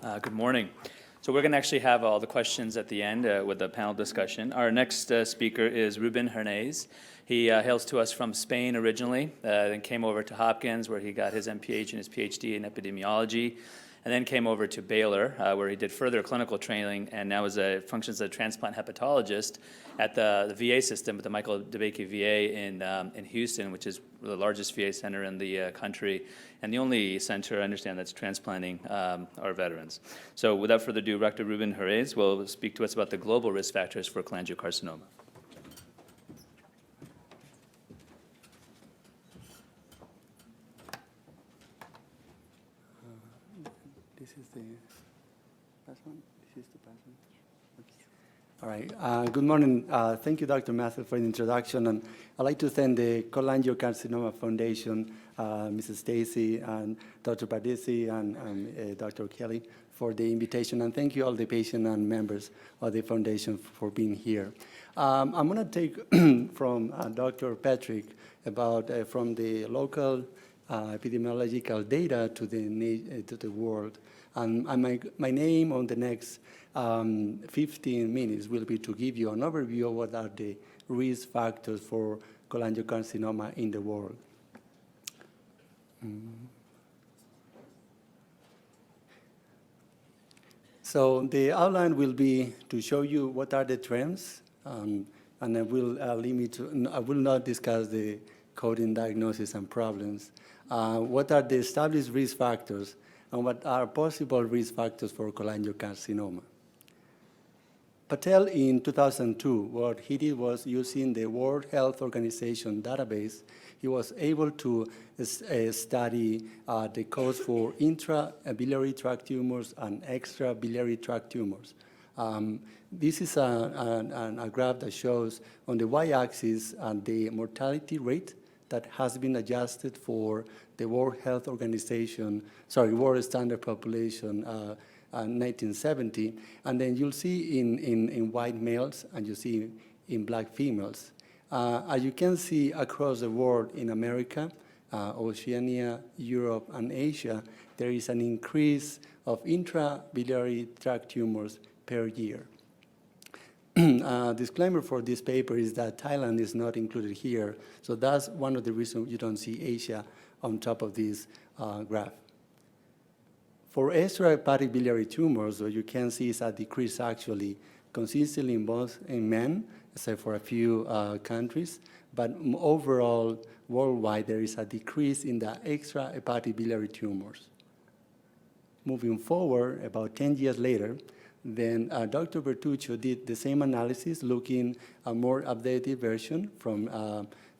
Good morning. So we're going to actually have all the questions at the end with the panel discussion. Our next speaker is Ruben Hernaez. He hails to us from Spain originally, then came over to Hopkins where he got his MPH and his PhD in epidemiology, and then came over to Baylor where he did further clinical training and now functions as a transplant hepatologist at the VA system at the Michael DeBakey VA in Houston, which is the largest VA center in the country and the only center, I understand, that's transplanting our veterans. So without further ado, Dr. Ruben Hernaez will speak to us about the global risk factors for cholangiocarcinoma. This is the last one? This is the past one? All right. Good morning. Thank you, Dr. Matthew, for the introduction. And I'd like to thank the Cholangiocarcinoma Foundation, Mrs. Stacy, and Dr. Pardisi, and Dr. Kelly for the invitation. And thank you all the patients and members of the foundation for being here. I'm going to take from Dr. Patrick about from the local epidemiological data to the world. And my name on the next 15 minutes will be to give you an overview of what are the risk factors for cholangiocarcinoma in the world. So the outline will be to show you what are the trends, and I will I will not discuss the coding, diagnosis, and problems. What are the established risk factors, and what are possible risk factors for cholangiocarcinoma? Patel in 2002, what he did was using the World Health Organization database, he was able to study the cause for intra-biliary tract tumors and extra-biliary tract tumors. This is a graph that shows on the y-axis the mortality rate that has been adjusted for the World Health Organization, World Standard Population 1970, and then you'll see in white males and you see in black females. As you can see across the world in America, Oceania, Europe, and Asia, there is an increase of intra-biliary tract tumors per year. Disclaimer for this paper is that Thailand is not included here, so that's one of the reasons you don't see Asia on top of this graph. For extrahepatic biliary tumors, what you can see is a decrease actually consistently in both in men, except for a few countries, but overall, worldwide, there is a decrease in the extrahepatic biliary tumors. Moving forward, about 10 years later, then Dr. Bertuccio did the same analysis, looking a more updated version from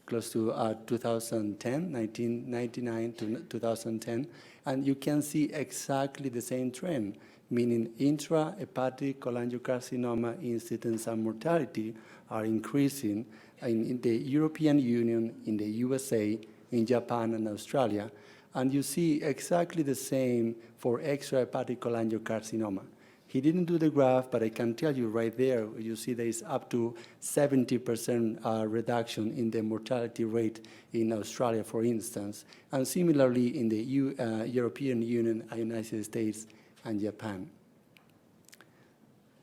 close to 2010, 1999 to 2010, and you can see exactly the same trend, meaning intrahepatic cholangiocarcinoma incidence and mortality are increasing in the European Union, in the USA, in Japan, and Australia. And you see exactly the same for extrahepatic cholangiocarcinoma. He didn't do the graph, but I can tell you right there, you see there is up to 70% reduction in the mortality rate in Australia, for instance, and similarly in the European Union, United States, and Japan.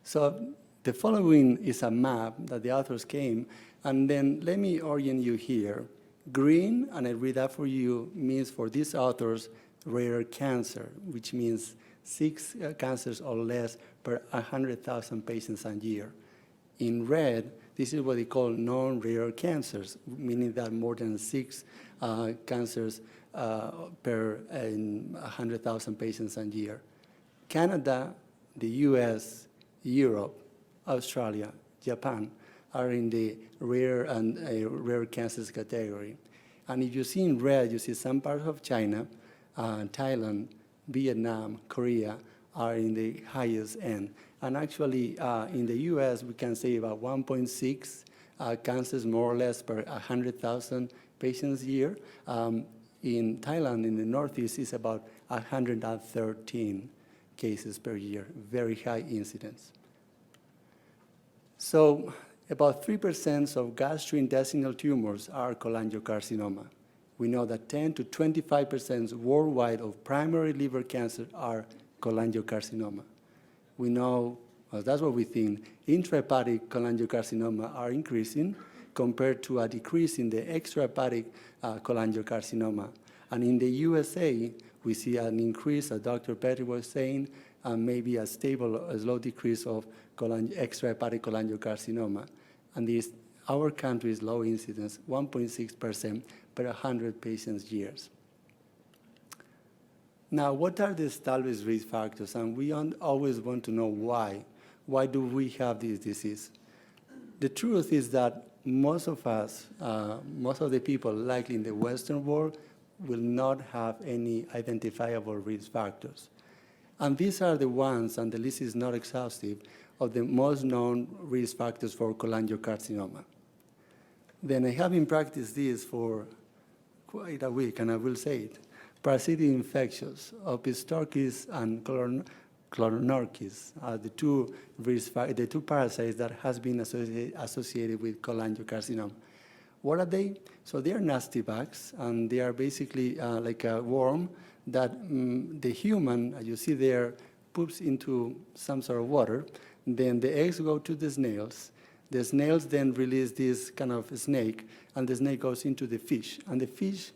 So the following is a map that the authors came, and then let me orient you here. Green, and I read that for you, means for these authors rare cancer, which means 6 cancers or less per 100,000 patients a year. In red, this is what they call non-rare cancers, meaning that more than 6 cancers per 100,000 patients a year. Canada, the US, Europe, Australia, Japan are in the rare and rare cancers category. And if you see in red, you see some parts of China, Thailand, Vietnam, Korea are in the highest end. And actually, in the US, we can say about 1.6 cancers more or less per 100,000 patients a year. In Thailand, in the Northeast, it's about 113 cases per year, very high incidence. So about 3% of gastrointestinal tumors are cholangiocarcinoma. We know that 10 to 25% worldwide of primary liver cancer are cholangiocarcinoma. We know, well, that's what we think, intrahepatic cholangiocarcinoma are increasing compared to a decrease in the extrahepatic cholangiocarcinoma. And in the USA, we see an increase, as Dr. Petty was saying, maybe a stable, a slow decrease of extrahepatic cholangiocarcinoma. And this, our country is low incidence, 1.6% per 100 patients years. Now, what are the established risk factors? And we always want to know why. Why do we have this disease? The truth is that most of us, most of the people likely in the Western world will not have any identifiable risk factors. And these are the ones, and the list is not exhaustive, of the most known risk factors for cholangiocarcinoma. Then I have been practicing this for quite a week, and I will say it. Parasitic infections, Opistorchis and Chlornorchis are the two parasites that has been associated with cholangiocarcinoma. What are they? So they are nasty bugs, and they are basically like a worm that the human, as you see there, poops into some sort of water. Then the eggs go to the snails. The snails then release this kind of snake, and the snake goes into the fish. And the fish,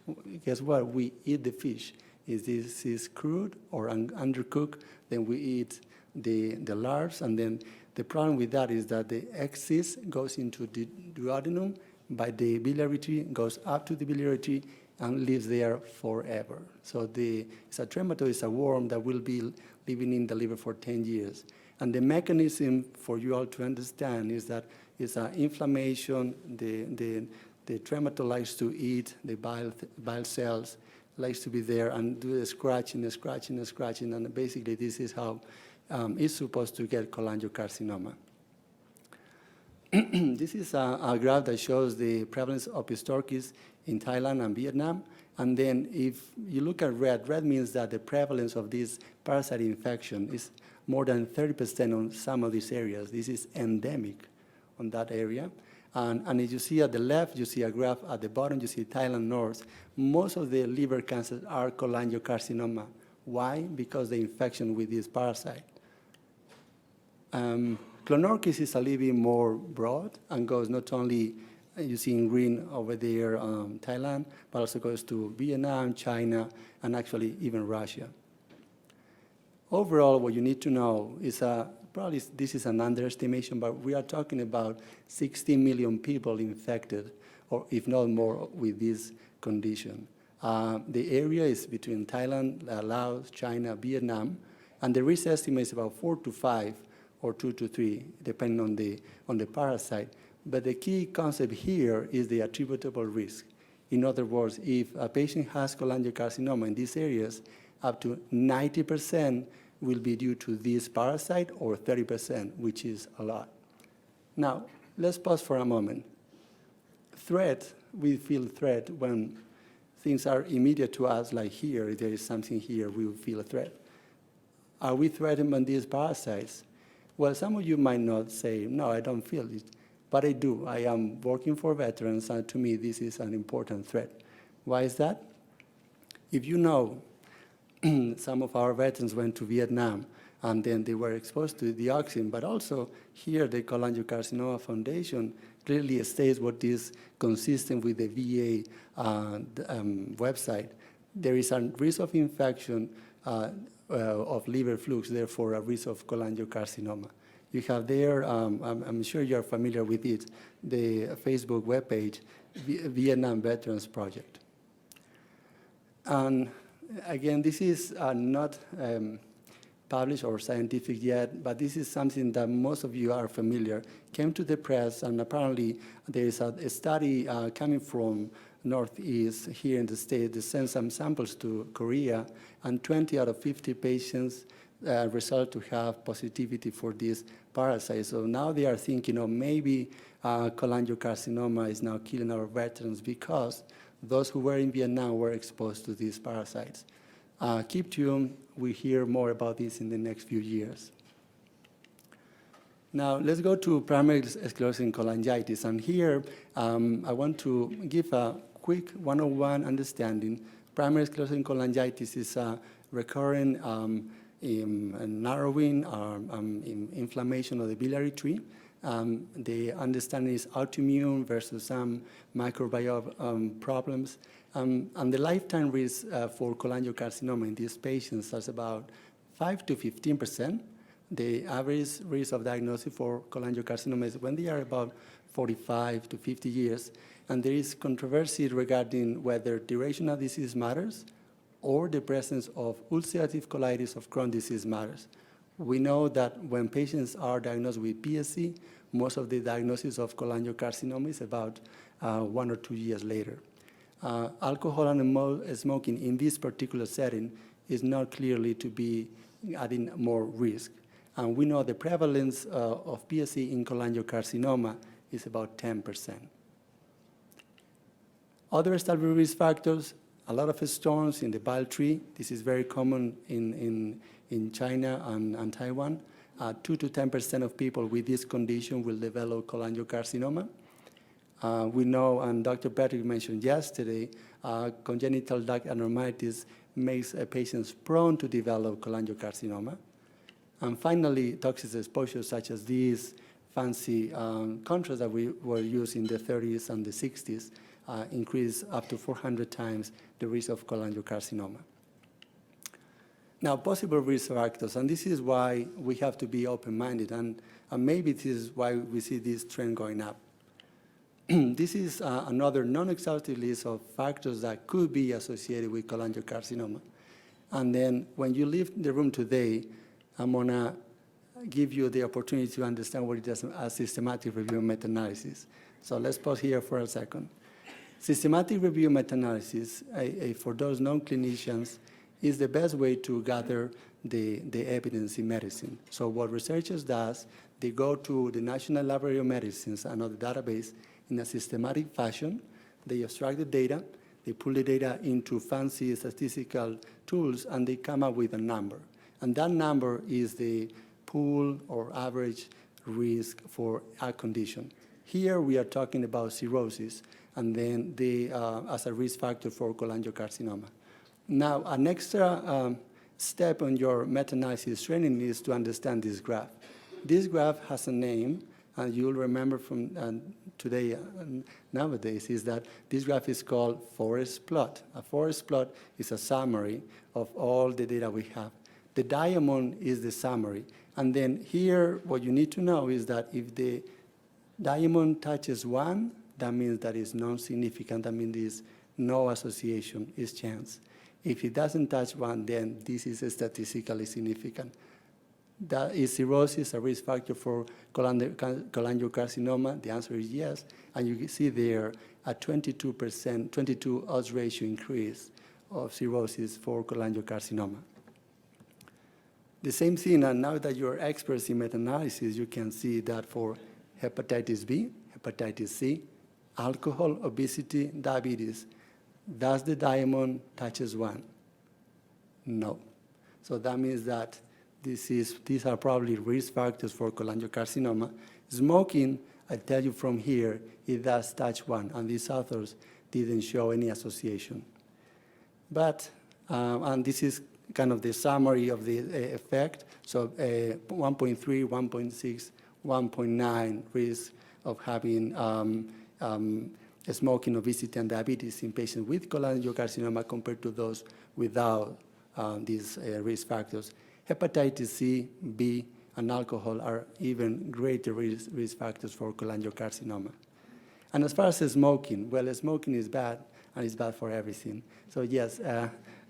guess what? We eat the fish. If this is crude or undercooked, then we eat the larvae. And then the problem with that is that the egg cyst goes into the duodenum by the biliary tree, goes up to the biliary tree, and lives there forever. So it's a trematode, it's a worm that will be living in the liver for 10 years. And the mechanism for you all to understand is that it's an inflammation. The trematode likes to eat the bile cells, likes to be there and do the scratching, and basically this is how it's supposed to get cholangiocarcinoma. This is a graph that shows the prevalence of Opistorchis in Thailand and Vietnam. And then if you look at red means that the prevalence of this parasite infection is more than 30% on some of these areas. This is endemic on that area. And as you see at the left, you see a graph at the bottom, you see Thailand North. Most of the liver cancers are cholangiocarcinoma. Why? Because the infection with this parasite. Chlornorchis is a little bit more broad and goes not only, you see in green over there, Thailand, but also goes to Vietnam, China, and actually even Russia. Overall, what you need to know is probably this is an underestimation, but we are talking about 60 million people infected, or if not more, with this condition. The area is between Thailand, Laos, China, Vietnam, and the risk estimate is about 4 to 5 or 2 to 3, depending on the parasite. But the key concept here is the attributable risk. In other words, if a patient has cholangiocarcinoma in these areas, up to 90% will be due to this parasite, or 30%, which is a lot. Now, let's pause for a moment. Threat, we feel threat when things are immediate to us, like here, if there is something here, we will feel a threat. Are we threatened by these parasites? Well, some of you might not say, no, I don't feel it, but I do. I am working for veterans, and to me, this is an important threat. Why is that? If you know, some of our veterans went to Vietnam, and then they were exposed to dioxin, but also here the Cholangiocarcinoma Foundation clearly states what is consistent with the VA website. There is a risk of infection of liver flukes, therefore a risk of cholangiocarcinoma. You have there, I'm sure you're familiar with it, the Facebook webpage, Vietnam Veterans Project. And again, this is not published or scientific yet, but this is something that most of you are familiar. Came to the press, and apparently there is a study coming from Northeast here in the state. They sent some samples to Korea, and 20 out of 50 patients result to have positivity for this parasite. So now they are thinking, maybe cholangiocarcinoma is now killing our veterans because those who were in Vietnam were exposed to these parasites. Keep tuned. We hear more about this in the next few years. Now, let's go to primary sclerosing cholangitis. And here, I want to give a quick 101 understanding. Primary sclerosing cholangitis is a recurrent narrowing or inflammation of the biliary tree. The understanding is autoimmune versus some microbiome problems. And the lifetime risk for cholangiocarcinoma in these patients is about 5 to 15%. The average risk of diagnosis for cholangiocarcinoma is when they are about 45 to 50 years. And there is controversy regarding whether duration of disease matters or the presence of ulcerative colitis of Crohn's disease matters. We know that when patients are diagnosed with PSC, most of the diagnosis of cholangiocarcinoma is about 1 or 2 years later. Alcohol and smoking in this particular setting is not clearly to be adding more risk. And we know the prevalence of PSC in cholangiocarcinoma is about 10%. Other established risk factors, a lot of storms in the bile tree. This is very common in China and Taiwan. 2 to 10% of people with this condition will develop cholangiocarcinoma. We know, and Dr. Patrick mentioned yesterday, congenital duct abnormalities makes patients prone to develop cholangiocarcinoma. And finally, toxic exposure such as these fancy contrasts that we were used in the 30s and the 60s increase up to 400 times the risk of cholangiocarcinoma. Now, possible risk factors, and this is why we have to be open-minded, and maybe this is why we see this trend going up. This is another non-exhaustive list of factors that could be associated with cholangiocarcinoma. And then when you leave the room today, I'm going to give you the opportunity to understand what it is a systematic review meta-analysis. So let's pause here for a second. Systematic review meta-analysis, for those non-clinicians, is the best way to gather the evidence in medicine. So what researchers does, they go to the National Library of Medicines, another database, in a systematic fashion. They extract the data, they pull the data into fancy statistical tools, and they come up with a number. And that number is the pool or average risk for a condition. Here we are talking about cirrhosis, and then as a risk factor for cholangiocarcinoma. Now, an extra step on your meta-analysis training is to understand this graph. This graph has a name, and you'll remember from today nowadays, is that this graph is called forest plot. A forest plot is a summary of all the data we have. The diamond is the summary. And then here, what you need to know is that if the diamond touches 1, that means that it's non-significant. That means there's no association, it's chance. If it doesn't touch 1, then this is statistically significant. That is cirrhosis a risk factor for cholangiocarcinoma? The answer is yes. And you can see there a 22% odds ratio increase of cirrhosis for cholangiocarcinoma. The same thing, and now that you're experts in meta-analysis, you can see that for hepatitis B, hepatitis C, alcohol, obesity, diabetes, does the diamond touches 1? No. So that means that these are probably risk factors for cholangiocarcinoma. Smoking, I tell you from here, it does touch 1, and these authors didn't show any association. But, and this is kind of the summary of the effect. So 1.3, 1.6, 1.9 risk of having smoking, obesity, and diabetes in patients with cholangiocarcinoma compared to those without these risk factors. Hepatitis C, B, and alcohol are even greater risk factors for cholangiocarcinoma. And as far as smoking, well, smoking is bad, and it's bad for everything. So yes,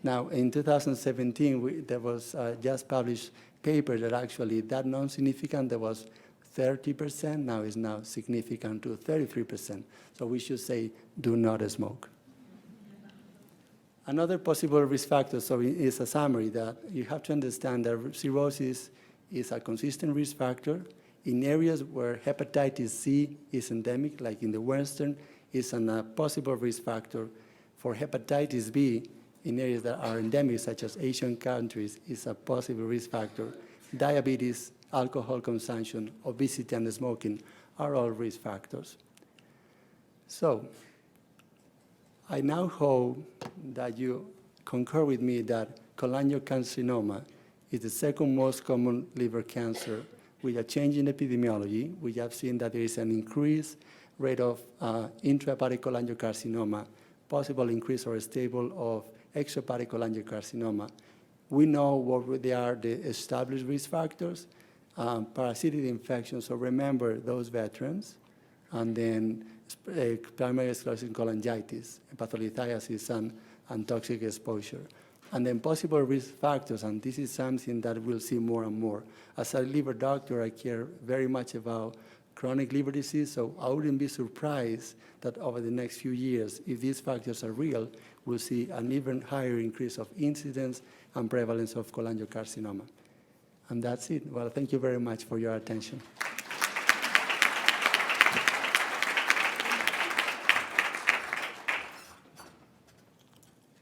now in 2017, there was just published paper that actually that non-significant, there was 30%, now is now significant to 33%. So we should say, do not smoke. Another possible risk factor, so is a summary that you have to understand that cirrhosis is a consistent risk factor in areas where hepatitis C is endemic, like in the Western, is a possible risk factor. For hepatitis B, in areas that are endemic, such as Asian countries, is a possible risk factor. Diabetes, alcohol consumption, obesity, and smoking are all risk factors. So I now hope that you concur with me that cholangiocarcinoma It's the second most common liver cancer. With a change in epidemiology, we have seen that there is an increased rate of intrahepatic cholangiocarcinoma, possible increase or stable of extrahepatic cholangiocarcinoma. We know what they are the established risk factors, parasitic infections, so remember those veterans, and then primary sclerosing cholangitis, hepatolithiasis, and toxic exposure. And then possible risk factors, and this is something that we'll see more and more. As a liver doctor, I care very much about chronic liver disease, so I wouldn't be surprised that over the next few years, if these factors are real, we'll see an even higher increase of incidence and prevalence of cholangiocarcinoma. And that's it. Well, thank you very much for your attention.